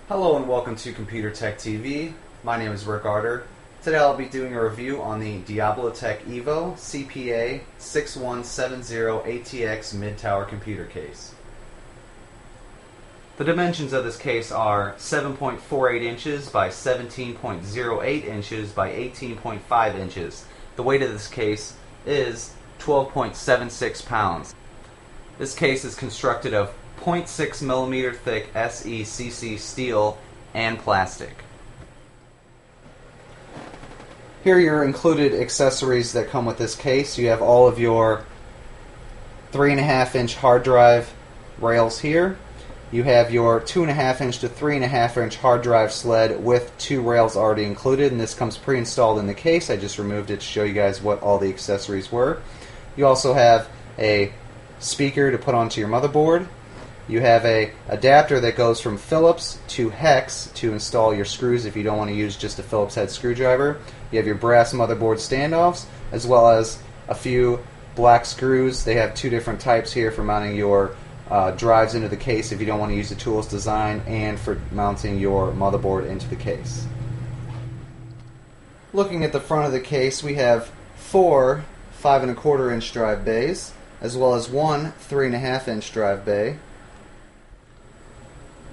Hello and welcome to ComputerTechTV. My name is Rick Arter. Today I'll be doing a review on the Diablotek EVO CPA-6170 ATX mid-tower computer case. The dimensions of this case are 7.48 inches by 17.08 inches by 18.5 inches. The weight of this case is 12.76 pounds. This case is constructed of 0.6 millimeter thick SECC steel and plastic. Here are your included accessories that come with this case. You have all of your 3.5 inch hard drive rails here. You have your 2.5 inch to 3.5 inch hard drive sled with 2 rails already included, and this comes pre-installed in the case. I just removed it to show you guys what all the accessories were. You also have a speaker to put onto your motherboard. You have a adapter that goes from Phillips to hex to install your screws if you don't want to use just a Phillips head screwdriver. You have your brass motherboard standoffs, as well as a few black screws. They have 2 different types here for mounting your drives into the case if you don't want to use the tools design, and for mounting your motherboard into the case. Looking at the front of the case, we have 4 5.25 inch drive bays, as well as 1 3.5 inch drive bay.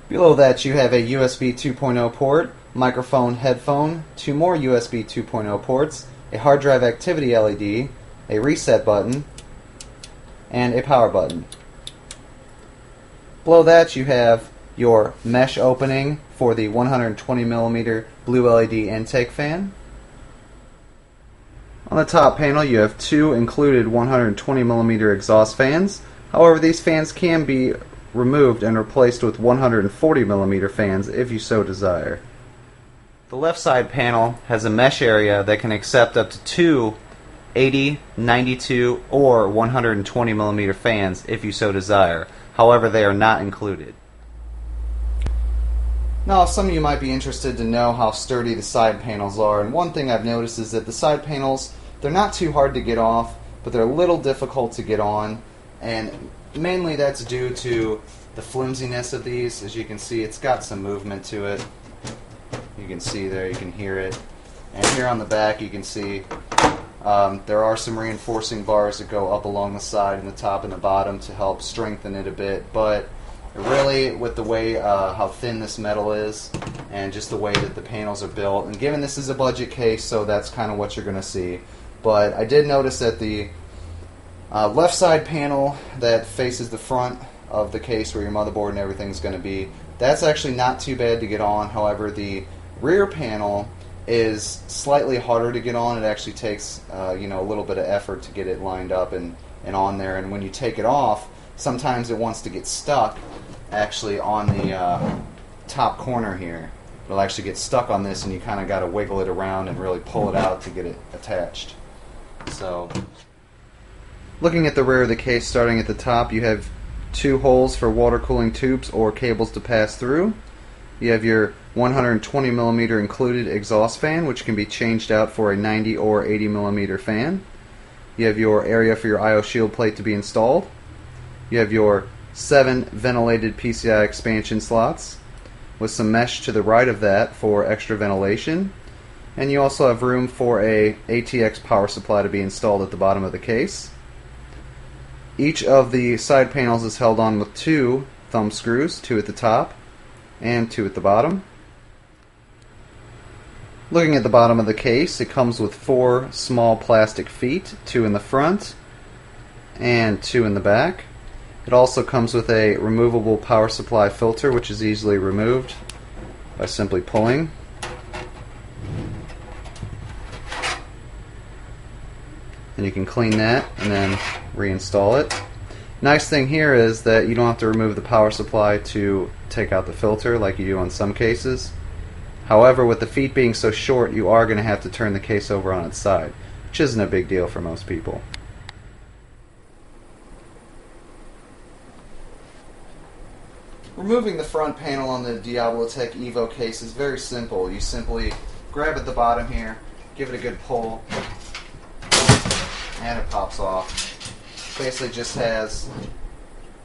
Below that you have a USB 2.0 port, microphone, headphone, 2 more USB 2.0 ports, a hard drive activity LED, a reset button, and a power button. Below that you have your mesh opening for the 120mm blue LED intake fan. On the top panel you have 2 included 120mm exhaust fans. However, these fans can be removed and replaced with 140mm fans if you so desire. The left side panel has a mesh area that can accept up to 2 80, 92, or 120mm fans if you so desire. However, they are not included. Now, some of you might be interested to know how sturdy the side panels are, and one thing I've noticed is that the side panels, they're not too hard to get off, but they're a little difficult to get on, and mainly that's due to the flimsiness of these. As you can see, it's got some movement to it. You can see there, you can hear it. And here on the back you can see there are some reinforcing bars that go up along the side and the top and the bottom to help strengthen it a bit, but really with the way how thin this metal is and just the way that the panels are built, and given this is a budget case, so that's kind of what you're going to see. But I did notice that the left side panel that faces the front of the case where your motherboard and everything's going to be, that's actually not too bad to get on. However, the rear panel is slightly harder to get on. It actually takes a little bit of effort to get it lined up and on there, and when you take it off, sometimes it wants to get stuck actually on the top corner here. It'll actually get stuck on this, and you kind of got to wiggle it around and really pull it out to get it attached. So, looking at the rear of the case, starting at the top, you have 2 holes for water cooling tubes or cables to pass through. You have your 120mm included exhaust fan, which can be changed out for a 90 or 80mm fan. You have your area for your I/O shield plate to be installed. You have your 7 ventilated PCI expansion slots with some mesh to the right of that for extra ventilation. And you also have room for a ATX power supply to be installed at the bottom of the case. Each of the side panels is held on with 2 thumb screws, 2 at the top and 2 at the bottom. Looking at the bottom of the case, it comes with 4 small plastic feet, 2 in the front and 2 in the back. It also comes with a removable power supply filter, which is easily removed by simply pulling. And you can clean that and then reinstall it. Nice thing here is that you don't have to remove the power supply to take out the filter like you do on some cases. However, with the feet being so short, you are going to have to turn the case over on its side, which isn't a big deal for most people. Removing the front panel on the Diablotek EVO case is very simple. You simply grab at the bottom here, give it a good pull, and it pops off. Basically just has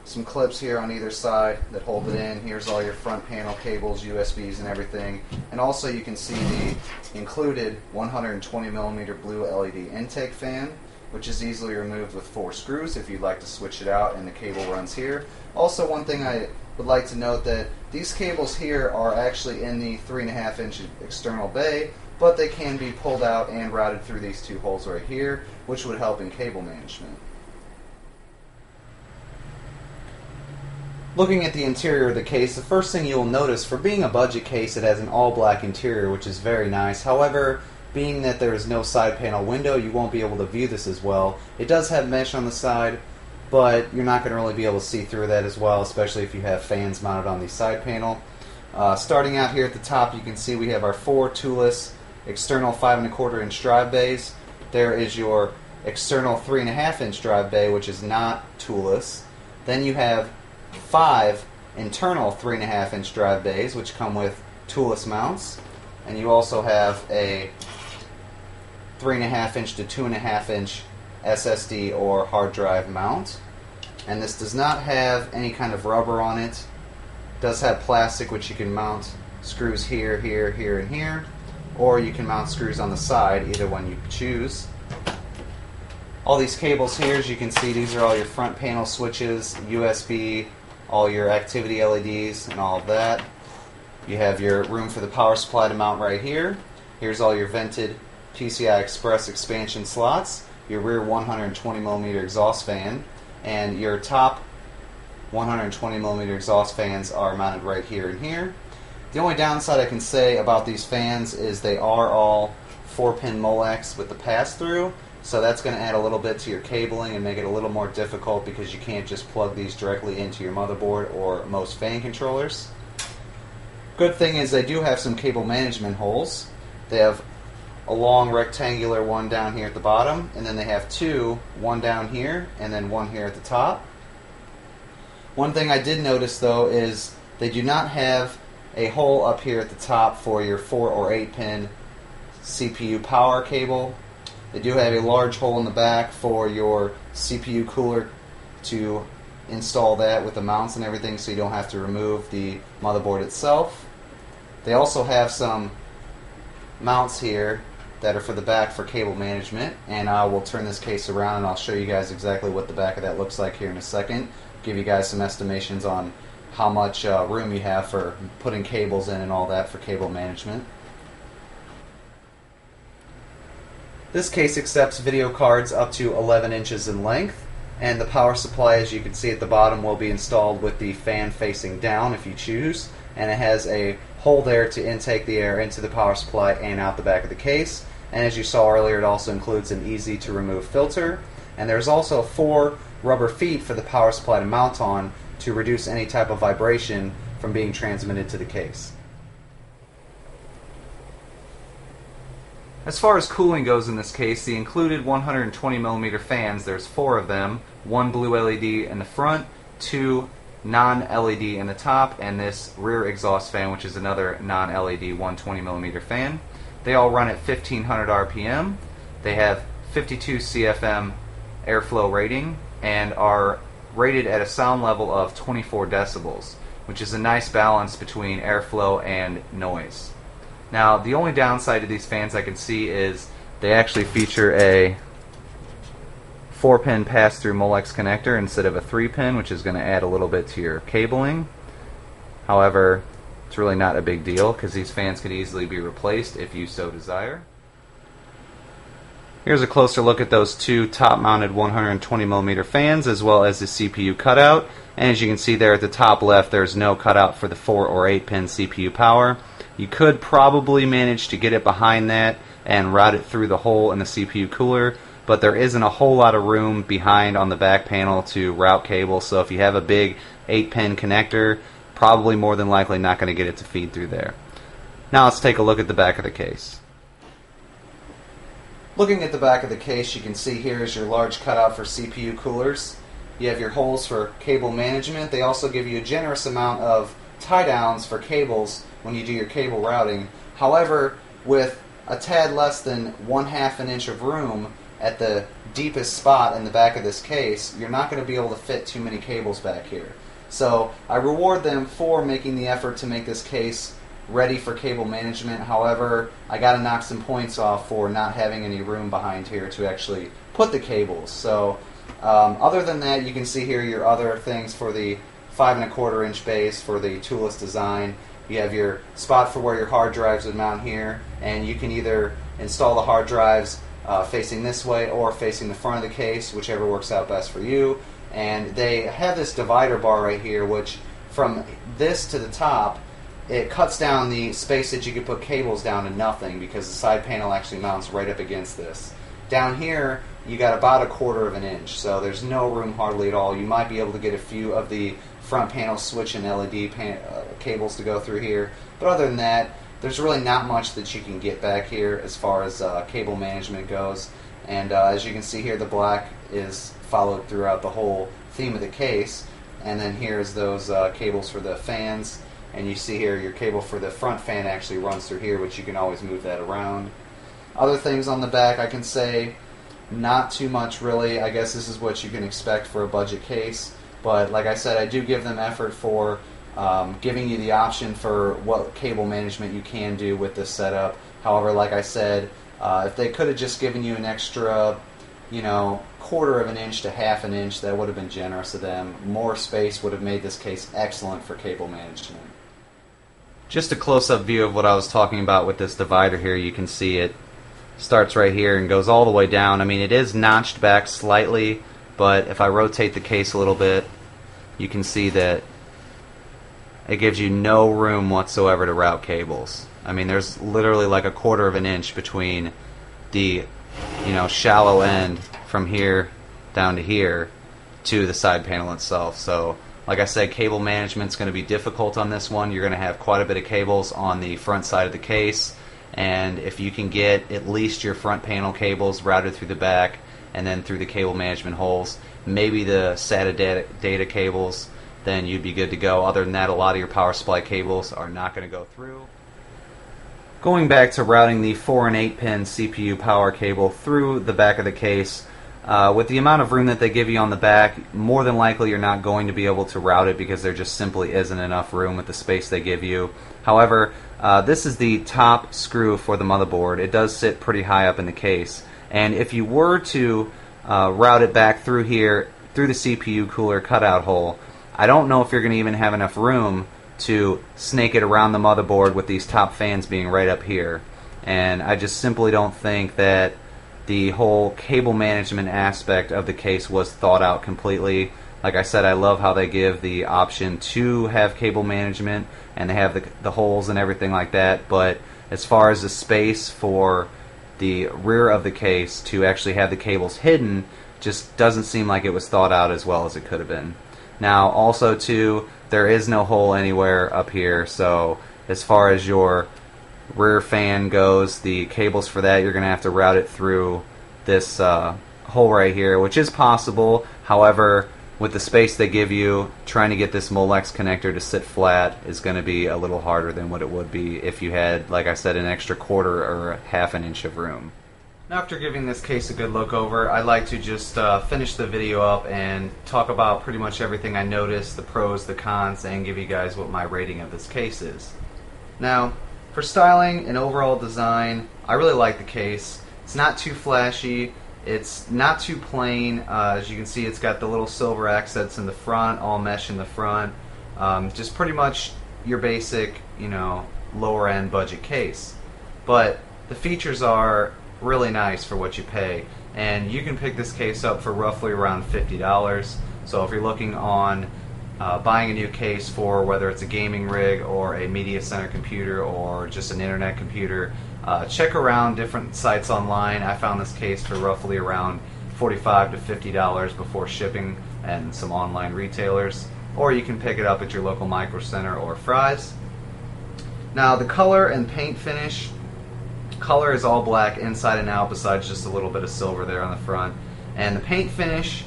some clips here on either side that hold it in. Here's all your front panel cables, USBs and everything. And also you can see the included 120mm blue LED intake fan, which is easily removed with 4 screws if you'd like to switch it out, and the cable runs here. Also, one thing I would like to note that these cables here are actually in the 3.5-inch external bay, but they can be pulled out and routed through these 2 holes right here, which would help in cable management. Looking at the interior of the case, the first thing you will notice, for being a budget case, it has an all-black interior, which is very nice. However, being that there is no side panel window, you won't be able to view this as well. It does have mesh on the side, but you're not going to really be able to see through that as well, especially if you have fans mounted on the side panel. Starting out here at the top, you can see we have our 4 toolless external 5.25-inch drive bays. There is your external 3.5-inch drive bay, which is not toolless. Then you have 5 internal 3.5-inch drive bays, which come with toolless mounts, and you also have a 3.5-inch to 2.5-inch SSD or hard drive mount. And this does not have any kind of rubber on it. It does have plastic, which you can mount screws here, here, here, and here, or you can mount screws on the side, either one you choose. All these cables here, as you can see, these are all your front panel switches, USB, all your activity LEDs, and all of that. You have your room for the power supply to mount right here. Here's all your vented PCI Express expansion slots, your rear 120mm exhaust fan, and your top 120mm exhaust fans are mounted right here and here. The only downside I can say about these fans is they are all 4-pin Molex with the pass-through, so that's going to add a little bit to your cabling and make it a little more difficult because you can't just plug these directly into your motherboard or most fan controllers. Good thing is they do have some cable management holes. They have a long rectangular one down here at the bottom, and then they have 2, one down here and then one here at the top. One thing I did notice though is they do not have a hole up here at the top for your 4 or 8-pin CPU power cable. They do have a large hole in the back for your CPU cooler to install that with the mounts and everything, so you don't have to remove the motherboard itself. They also have some mounts here that are for the back for cable management, and I will turn this case around and I'll show you guys exactly what the back of that looks like here in a second. Give you guys some estimations on how much room you have for putting cables in and all that for cable management. This case accepts video cards up to 11 inches in length, and the power supply, as you can see at the bottom, will be installed with the fan facing down if you choose, and it has a hole there to intake the air into the power supply and out the back of the case. And as you saw earlier, it also includes an easy to remove filter, and there's also 4 rubber feet for the power supply to mount on to reduce any type of vibration from being transmitted to the case. As far as cooling goes in this case, the included 120mm fans, there's 4 of them, 1 blue LED in the front, 2 non-LED in the top, and this rear exhaust fan, which is another non-LED 120mm fan. They all run at 1500 RPM. They have 52 CFM airflow rating and are rated at a sound level of 24 decibels, which is a nice balance between airflow and noise. Now, the only downside to these fans I can see is they actually feature a 4-pin pass-through Molex connector instead of a 3-pin, which is going to add a little bit to your cabling. However, it's really not a big deal because these fans could easily be replaced if you so desire. Here's a closer look at those 2 top-mounted 120mm fans as well as the CPU cutout. And as you can see there at the top left, there's no cutout for the 4 or 8-pin CPU power. You could probably manage to get it behind that and route it through the hole in the CPU cooler, but there isn't a whole lot of room behind on the back panel to route cable, so if you have a big 8-pin connector, probably more than likely not going to get it to feed through there. Now let's take a look at the back of the case. Looking at the back of the case, you can see here is your large cutout for CPU coolers. You have your holes for cable management. They also give you a generous amount of tie-downs for cables when you do your cable routing. However, with a tad less than 1/2 an inch of room, at the deepest spot in the back of this case, you're not going to be able to fit too many cables back here. So I reward them for making the effort to make this case ready for cable management. However, I got to knock some points off for not having any room behind here to actually put the cables. So other than that, you can see here your other things for the 5 1/4 inch base for the toolless design. You have your spot for where your hard drives would mount here, and you can either install the hard drives facing this way or facing the front of the case, whichever works out best for you. And they have this divider bar right here, which from this to the top, it cuts down the space that you could put cables down to nothing, because the side panel actually mounts right up against this. Down here, you got about 1/4 of an inch, so there's no room hardly at all. You might be able to get a few of the front panel switch and LED cables to go through here, but other than that, there's really not much that you can get back here as far as cable management goes. And as you can see here, the black is followed throughout the whole theme of the case. And then here's those cables for the fans, and you see here your cable for the front fan actually runs through here, which you can always move that around. Other things on the back, I can say not too much really. I guess this is what you can expect for a budget case, but like I said, I do give them effort for giving you the option for what cable management you can do with this setup. However, like I said, if they could have just given you an extra, 1/4 of an inch to 1/2 an inch, that would have been generous of them. More space would have made this case excellent for cable management. Just a close-up view of what I was talking about with this divider here. You can see it starts right here and goes all the way down. I mean, it is notched back slightly, but if I rotate the case a little bit, you can see that it gives you no room whatsoever to route cables. I mean, there's literally like 1/4 of an inch between the shallow end from here down to here to the side panel itself. So like I said, cable management's going to be difficult on this one. You're going to have quite a bit of cables on the front side of the case, and if you can get at least your front panel cables routed through the back and then through the cable management holes, maybe the SATA data cables, then you'd be good to go. Other than that, a lot of your power supply cables are not going to go through. Going back to routing the 4 and 8 pin CPU power cable through the back of the case, with the amount of room that they give you on the back, more than likely you're not going to be able to route it because there just simply isn't enough room with the space they give you. However, this is the top screw for the motherboard. It does sit pretty high up in the case, and if you were to route it back through here, through the CPU cooler cutout hole, I don't know if you're going to even have enough room to snake it around the motherboard with these top fans being right up here. And I just simply don't think that the whole cable management aspect of the case was thought out completely. Like I said, I love how they give the option to have cable management, and they have the holes and everything like that, but as far as the space for the rear of the case to actually have the cables hidden, just doesn't seem like it was thought out as well as it could have been. Now also too, there is no hole anywhere up here, so as far as your rear fan goes, the cables for that, you're going to have to route it through this hole right here, which is possible. However, with the space they give you, trying to get this Molex connector to sit flat is going to be a little harder than what it would be if you had, like I said, an extra 1/4 or 1/2 an inch of room. Now, after giving this case a good look over, I'd like to just finish the video up and talk about pretty much everything I noticed, the pros, the cons, and give you guys what my rating of this case is. Now, for styling and overall design, I really like the case. It's not too flashy, it's not too plain. As you can see, it's got the little silver accents in the front, all mesh in the front. Just pretty much your basic, lower end budget case. But the features are really nice for what you pay, and you can pick this case up for roughly around $50. So if you're looking on buying a new case for whether it's a gaming rig or a media center computer or just an internet computer, check around different sites online. I found this case for roughly around $45 to $50 before shipping and some online retailers, or you can pick it up at your local Micro Center or Fry's. Now, the color and paint finish, color is all black inside and out besides just a little bit of silver there on the front. And the paint finish,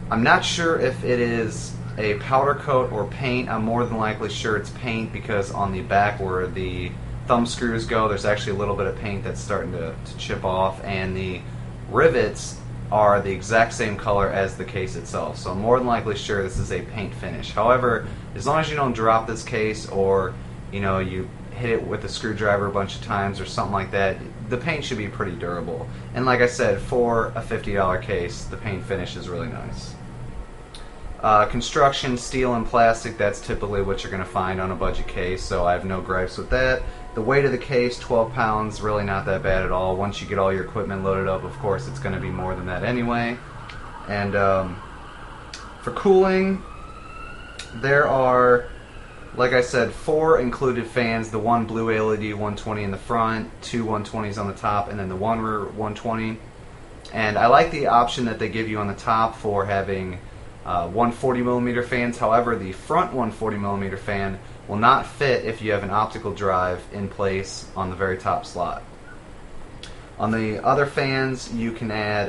I'm not sure if it is a powder coat or paint. I'm more than likely sure it's paint, because on the back where the thumb screws go, there's actually a little bit of paint that's starting to chip off, and the rivets are the exact same color as the case itself, so I'm more than likely sure this is a paint finish. However, as long as you don't drop this case, or you hit it with a screwdriver a bunch of times or something like that, the paint should be pretty durable. And like I said, for a $50 case, the paint finish is really nice. Construction, steel and plastic, that's typically what you're going to find on a budget case, so I have no gripes with that. The weight of the case, 12 pounds, really not that bad at all. Once you get all your equipment loaded up, of course, it's going to be more than that anyway. And for cooling, there are, like I said, 4 included fans. The one blue LED 120 in the front, 2 120s on the top, and then the one rear 120. And I like the option that they give you on the top for having 140mm fans. However, the front 140mm fan will not fit if you have an optical drive in place on the very top slot. On the other fans, you can add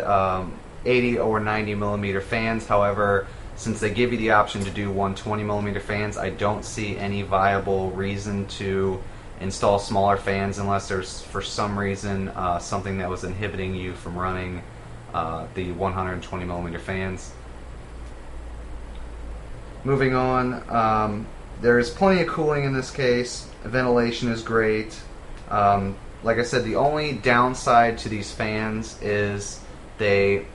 80 or 90mm fans. However, since they give you the option to do 120mm fans, I don't see any viable reason to install smaller fans unless there's, for some reason, something that was inhibiting you from running the 120mm fans. Moving on, there's plenty of cooling in this case. Ventilation is great. Like I said, the only downside to these fans is they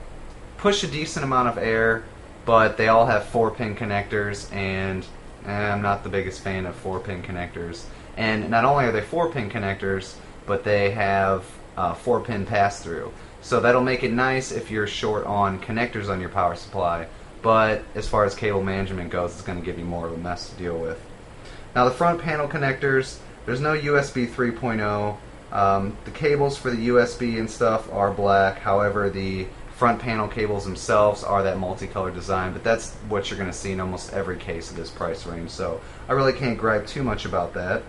push a decent amount of air, but they all have 4-pin connectors, and I'm not the biggest fan of 4-pin connectors. And not only are they 4-pin connectors, but they have 4-pin pass-through. So that'll make it nice if you're short on connectors on your power supply, but as far as cable management goes, it's going to give you more of a mess to deal with. Now the front panel connectors, there's no USB 3.0. The cables for the USB and stuff are black. However, the front panel cables themselves are that multicolored design, but that's what you're going to see in almost every case of this price range, so I really can't gripe too much about that.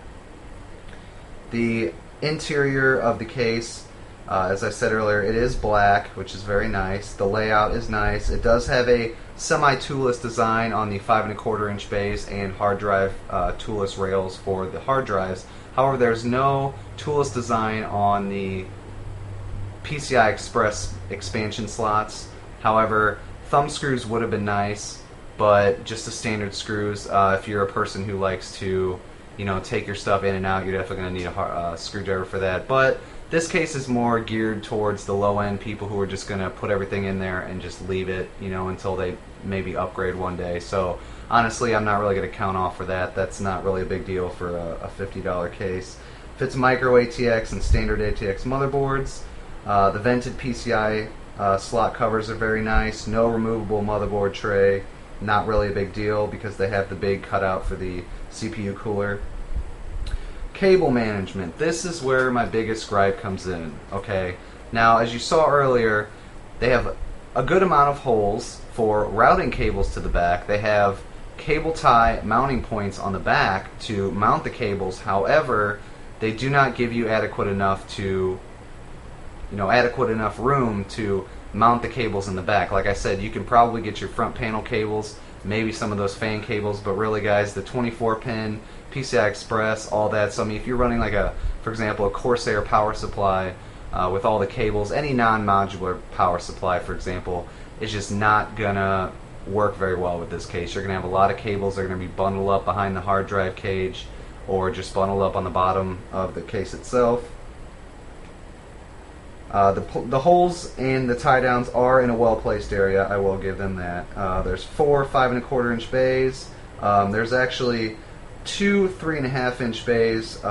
The interior of the case, as I said earlier, it is black, which is very nice. The layout is nice. It does have a semi-toolless design on the 5 1/4 inch base and hard drive toolless rails for the hard drives. However, there's no toolless design on the PCI Express expansion slots. However, thumb screws would have been nice, but just the standard screws. If you're a person who likes to, take your stuff in and out, you're definitely going to need a screwdriver for that. But this case is more geared towards the low-end people who are just going to put everything in there and just leave it, until they maybe upgrade one day. So honestly, I'm not really going to count off for that. That's not really a big deal for a $50 case. Fits micro ATX and standard ATX motherboards. The vented PCI slot covers are very nice. No removable motherboard tray. Not really a big deal because they have the big cutout for the CPU cooler. Cable management. This is where my biggest gripe comes in. Okay, now as you saw earlier, they have a good amount of holes for routing cables to the back. They have cable tie mounting points on the back to mount the cables. However, they do not give you adequate enough room to mount the cables in the back. Like I said, you can probably get your front panel cables, maybe some of those fan cables, but really guys, the 24-pin PCI Express, all that. So I mean, if you're running for example, a Corsair power supply with all the cables, any non-modular power supply, for example, is just not gonna work very well with this case. You're gonna have a lot of cables that are gonna be bundled up behind the hard drive cage, or just bundled up on the bottom of the case itself. The holes and the tie downs are in a well-placed area. I will give them that. There's 4 5 1/4 inch bays. There's actually 2 3 1/2 inch bays,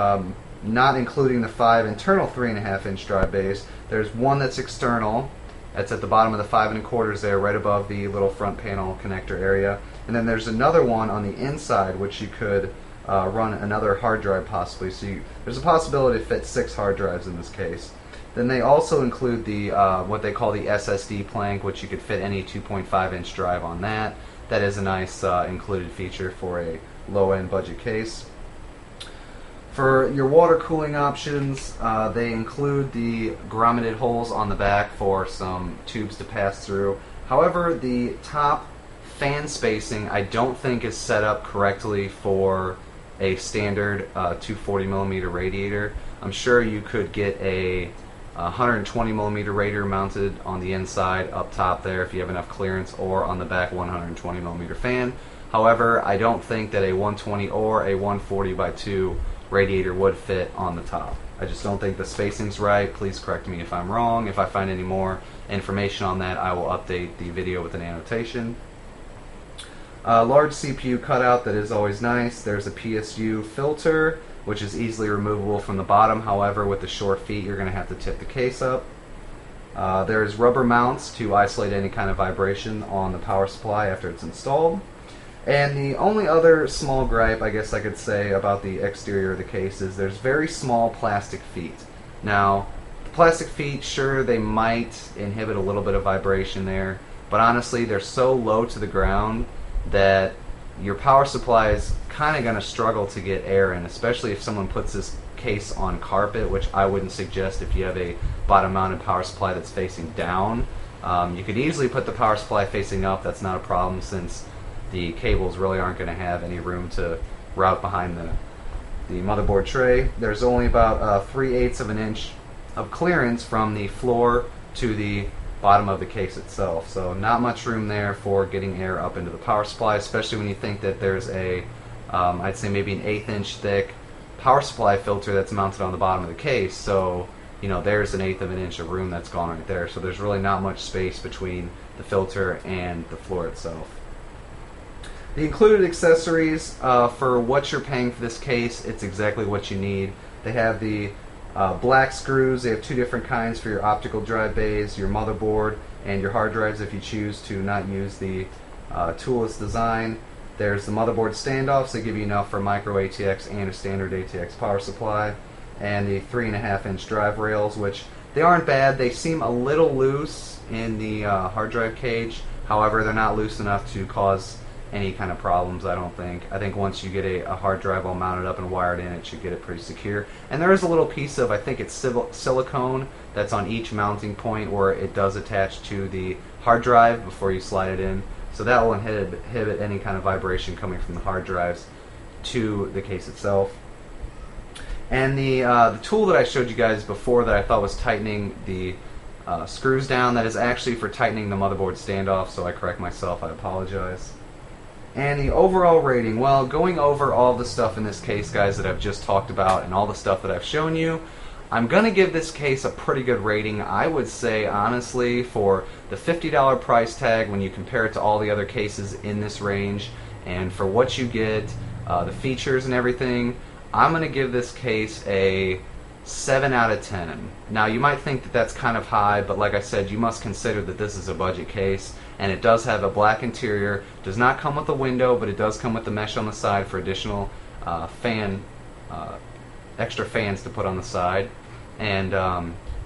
not including the 5 internal 3 1/2 inch drive bays. There's one that's external. That's at the bottom of the 5 1/4 there, right above the little front panel connector area. And then there's another one on the inside, which you could run another hard drive possibly. So there's a possibility to fit 6 hard drives in this case. Then they also include the what they call the SSD plank, which you could fit any 2.5 inch drive on that. That is a nice included feature for a low-end budget case. For your water cooling options, they include the grommeted holes on the back for some tubes to pass through. However, the top fan spacing I don't think is set up correctly for a standard 240mm radiator. I'm sure you could get a 120mm radiator mounted on the inside up top there if you have enough clearance, or on the back 120mm fan. However, I don't think that a 120 or a 140x2 radiator would fit on the top. I just don't think the spacing's right. Please correct me if I'm wrong. If I find any more information on that, I will update the video with an annotation. Large CPU cutout, that is always nice. There's a PSU filter, which is easily removable from the bottom. However, with the short feet, you're going to have to tip the case up. There's rubber mounts to isolate any kind of vibration on the power supply after it's installed. And the only other small gripe, I guess I could say, about the exterior of the case is there's very small plastic feet. Now, the plastic feet, sure, they might inhibit a little bit of vibration there, but honestly, they're so low to the ground that your power supply is kind of going to struggle to get air in, especially if someone puts this case on carpet, which I wouldn't suggest if you have a bottom-mounted power supply that's facing down. You could easily put the power supply facing up. That's not a problem, since the cables really aren't going to have any room to route behind the motherboard tray. There's only about 3/8 of an inch of clearance from the floor to the bottom of the case itself, so not much room there for getting air up into the power supply, especially when you think that there's a I'd say maybe an 1/8 inch thick power supply filter that's mounted on the bottom of the case. So you know, there's an 1/8 of an inch of room that's gone right there, so there's really not much space between the filter and the floor itself. The included accessories, for what you're paying for this case, it's exactly what you need. They have the black screws. They have two different kinds for your optical drive bays, your motherboard, and your hard drives if you choose to not use the toolless design. There's the motherboard standoffs that give you enough for micro ATX and a standard ATX power supply, and the 3.5 inch drive rails, which they aren't bad. They seem a little loose in the hard drive cage. However, they're not loose enough to cause any kind of problems, I don't think. I think once you get a hard drive all mounted up and wired in, it should get it pretty secure. And there is a little piece of, I think it's silicone, that's on each mounting point where it does attach to the hard drive before you slide it in. So that will inhibit any kind of vibration coming from the hard drives to the case itself. And the tool that I showed you guys before that I thought was tightening the screws down, that is actually for tightening the motherboard standoff, so I correct myself, I apologize. And the overall rating, well, going over all the stuff in this case, guys, that I've just talked about and all the stuff that I've shown you, I'm going to give this case a pretty good rating. I would say, honestly, for the $50 price tag, when you compare it to all the other cases in this range, and for what you get, the features and everything, I'm going to give this case a 7 out of 10. Now, you might think that that's kind of high, but like I said, you must consider that this is a budget case, and it does have a black interior. Does not come with a window, but it does come with the mesh on the side for additional extra fans to put on the side. And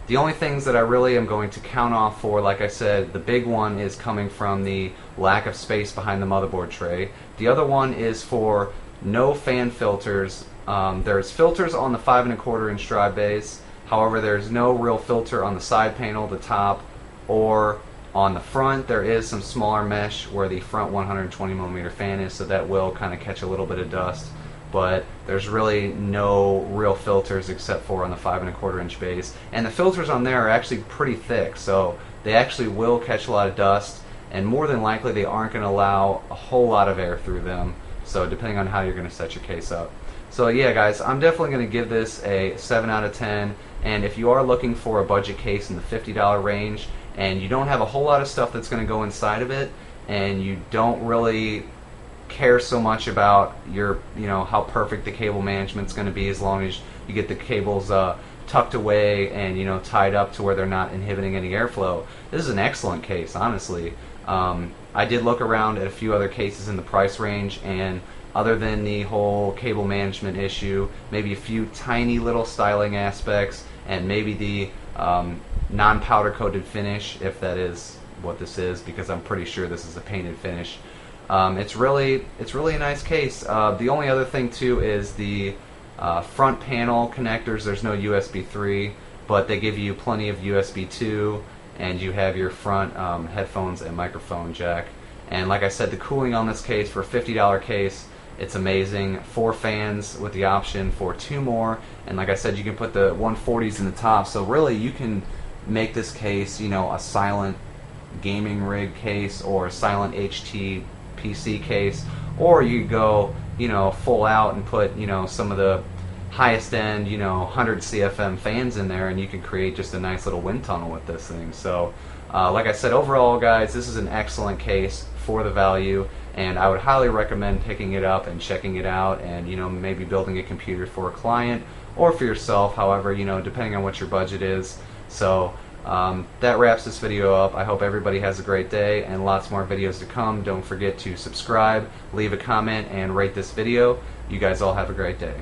the only things that I really am going to count off for, like I said, the big one is coming from the lack of space behind the motherboard tray. The other one is for no fan filters. There's filters on the 5 1/4 inch drive bays. However, there's no real filter on the side panel, the top, or on the front. There is some smaller mesh where the front 120mm fan is, so that will kind of catch a little bit of dust. But there's really no real filters except for on the 5 1/4 inch bays. And the filters on there are actually pretty thick, so they actually will catch a lot of dust, and more than likely they aren't going to allow a whole lot of air through them, so depending on how you're going to set your case up. So yeah, guys, I'm definitely going to give this a 7 out of 10, and if you are looking for a budget case in the $50 range, and you don't have a whole lot of stuff that's going to go inside of it, and you don't really care so much about your, how perfect the cable management's going to be, as long as you get the cables tucked away and tied up to where they're not inhibiting any airflow, this is an excellent case, honestly. I did look around at a few other cases in the price range, and other than the whole cable management issue, maybe a few tiny little styling aspects, and maybe the non-powder coated finish, if that is what this is, because I'm pretty sure this is a painted finish. It's really a nice case. The only other thing too is the front panel connectors. There's no USB 3, but they give you plenty of USB 2, and you have your front headphones and microphone jack. And like I said, the cooling on this case for a $50 case It's amazing. 4 fans with the option for 2 more, and like I said, you can put the 140s in the top, so really you can make this case, you know, a silent gaming rig case or a silent HT PC case, or you go, you know, full out and put, you know, some of the highest end, you know, 100 CFM fans in there, and you can create just a nice little wind tunnel with this thing. So like I said, overall guys, this is an excellent case for the value, and I would highly recommend picking it up and checking it out, and you know, maybe building a computer for a client or for yourself, however, you know, depending on what your budget is. So that wraps this video up. I hope everybody has a great day, and lots more videos to come. Don't forget to subscribe, leave a comment, and rate this video. You guys all have a great day.